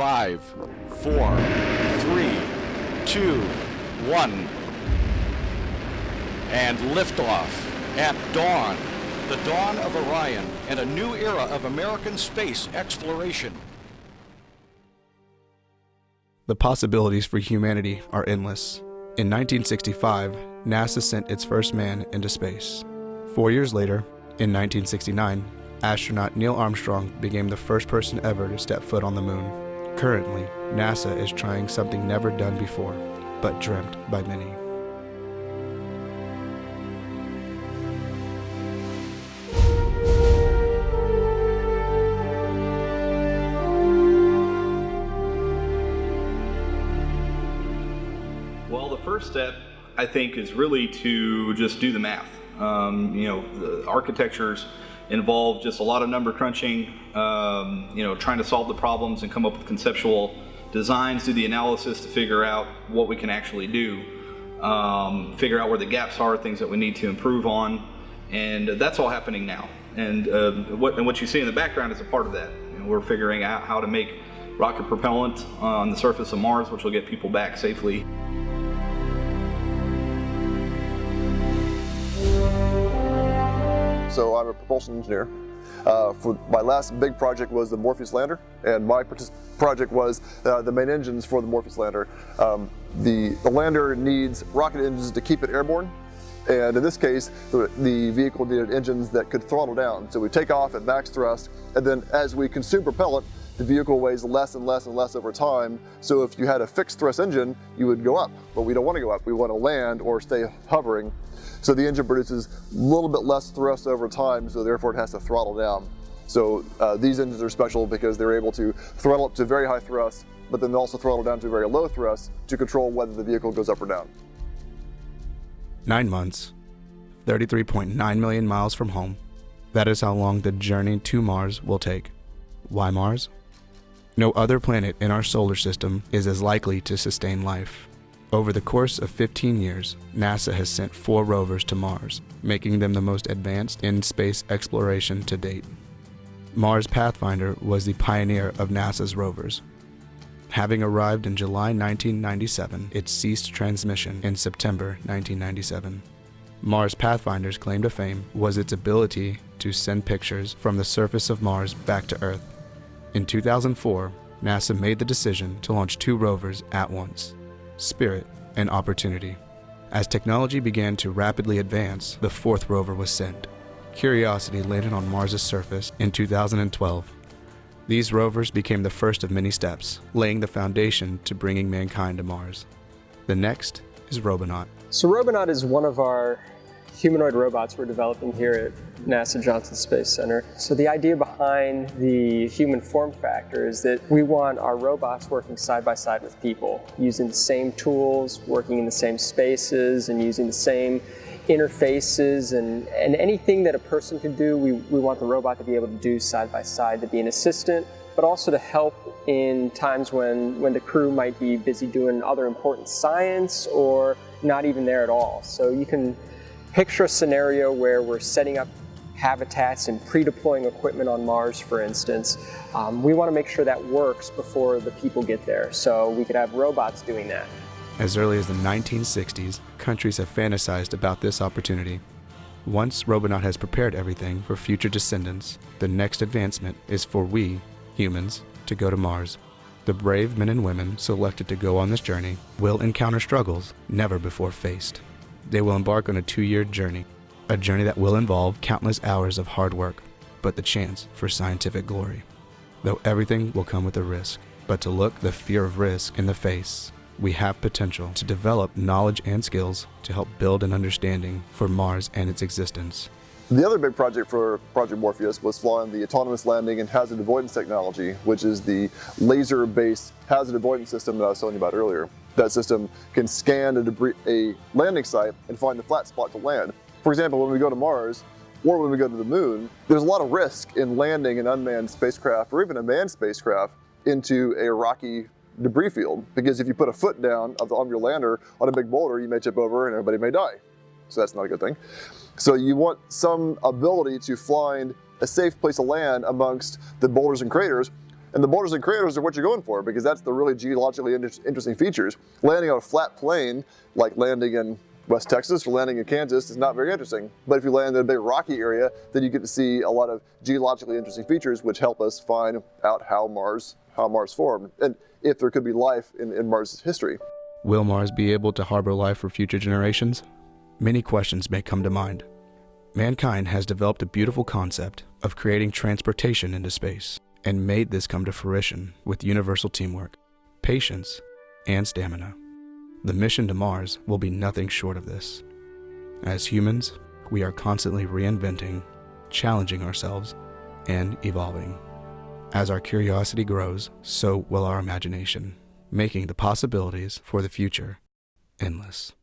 5, 4, 3, 2, 1. And liftoff at dawn. The dawn of Orion and a new era of American space exploration. The possibilities for humanity are endless. In 1965, NASA sent its first man into space. 4 years later, in 1969, astronaut Neil Armstrong became the first person ever to step foot on the moon. Currently, NASA is trying something never done before, but dreamt by many. Well, the first step, I think, is really to just do the math. The architectures involve just a lot of number crunching, trying to solve the problems and come up with conceptual designs, do the analysis to figure out what we can actually do, figure out where the gaps are, things that we need to improve on, and that's all happening now. And what you see in the background is a part of that. We're figuring out how to make rocket propellant on the surface of Mars, which will get people back safely. So I'm a propulsion engineer. For my last big project was the Morpheus lander, and my project was the main engines for the Morpheus lander. The lander needs rocket engines to keep it airborne, and in this case, the vehicle needed engines that could throttle down. So we take off at max thrust, and then as we consume propellant, the vehicle weighs less and less and less over time. So if you had a fixed thrust engine, you would go up, but we don't want to go up. We want to land or stay hovering. So the engine produces a little bit less thrust over time, so therefore it has to throttle down. So these engines are special because they're able to throttle up to very high thrust, but then also throttle down to very low thrust to control whether the vehicle goes up or down. 9 months, 33.9 million miles from home. That is how long the journey to Mars will take. Why Mars? No other planet in our solar system is as likely to sustain life. Over the course of 15 years, NASA has sent 4 rovers to Mars, making them the most advanced in space exploration to date. Mars Pathfinder was the pioneer of NASA's rovers. Having arrived in July 1997, it ceased transmission in September 1997. Mars Pathfinder's claim to fame was its ability to send pictures from the surface of Mars back to Earth. In 2004, NASA made the decision to launch 2 rovers at once: Spirit and Opportunity. As technology began to rapidly advance, the 4th rover was sent. Curiosity landed on Mars's surface in 2012. These rovers became the first of many steps, laying the foundation to bringing mankind to Mars. The next is Robonaut. So Robonaut is one of our humanoid robots we're developing here at NASA Johnson Space Center. So the idea behind the human form factor is that we want our robots working side by side with people, using the same tools, working in the same spaces, and using the same interfaces, and anything that a person can do, we want the robot to be able to do side by side, to be an assistant, but also to help in times when the crew might be busy doing other important science or not even there at all. So you can picture a scenario where we're setting up habitats and pre-deploying equipment on Mars, for instance. We want to make sure that works before the people get there, so we could have robots doing that. As early as the 1960s, countries have fantasized about this opportunity. Once Robonaut has prepared everything for future descendants, the next advancement is for we, humans, to go to Mars. The brave men and women selected to go on this journey will encounter struggles never before faced. They will embark on a 2-year journey, a journey that will involve countless hours of hard work, but the chance for scientific glory. Though everything will come with a risk, but to look the fear of risk in the face, we have potential to develop knowledge and skills to help build an understanding for Mars and its existence. The other big project for Project Morpheus was flying the autonomous landing and hazard avoidance technology, which is the laser-based hazard avoidance system that I was telling you about earlier. That system can scan a landing site and find a flat spot to land. For example, when we go to Mars, or when we go to the moon, there's a lot of risk in landing an unmanned spacecraft or even a manned spacecraft into a rocky debris field, because if you put a foot down on your lander on a big boulder, you may tip over and everybody may die. So that's not a good thing. So you want some ability to find a safe place to land amongst the boulders and craters, And the boulders and craters are what you're going for, because that's the really geologically interesting features. Landing on a flat plain, like landing in West Texas or landing in Kansas, is not very interesting. But if you land in a big rocky area, then you get to see a lot of geologically interesting features which help us find out how Mars formed, and if there could be life in Mars' history. Will Mars be able to harbor life for future generations? Many questions may come to mind. Mankind has developed a beautiful concept of creating transportation into space, and made this come to fruition with universal teamwork, patience, and stamina. The mission to Mars will be nothing short of this. As humans, we are constantly reinventing, challenging ourselves, and evolving. As our curiosity grows, so will our imagination, making the possibilities for the future endless.